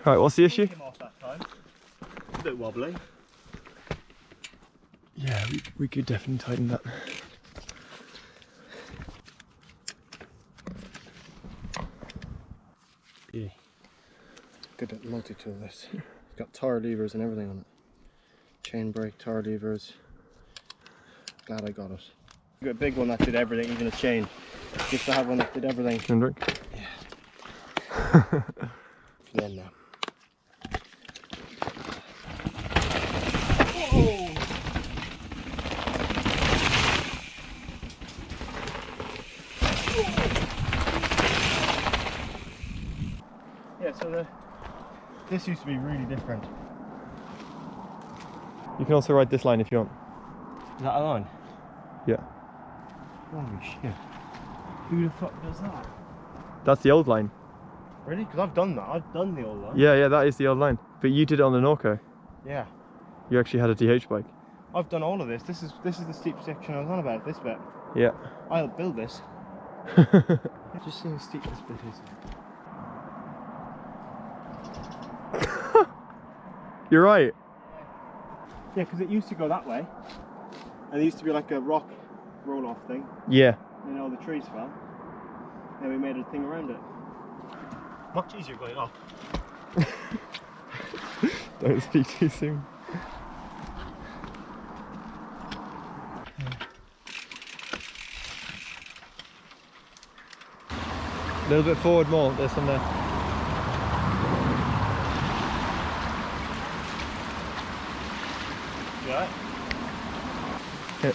Right, what's the issue? Came off that time. It's a bit wobbly. Yeah, we could definitely tighten that. Yeah. Good multi-tool this. It's got tire levers and everything on it. Chain brake, tire levers. Glad I got it. You got a big one that did everything, even a chain. Just to have one that did everything. Hendrik? Yeah. For the end now. Whoa! Yeah, so this used to be really different. You can also ride this line if you want. Is that a line? Yeah. Holy shit. Who the fuck does that? That's the old line. Really? Because I've done that. I've done the old line. Yeah, that is the old line. But you did it on the Norco. Yeah. You actually had a DH bike. I've done all of this. This is the steep section I was on about, this bit. Yeah. I'll build this. Just seeing how steep this bit is. You're right. Yeah, because it used to go that way. And it used to be like a rock roll-off thing. Yeah. And all the trees fell. Then we made a thing around it. Much easier going up. Don't speak too soon. A little bit forward more, there's some there. You alright? Yeah.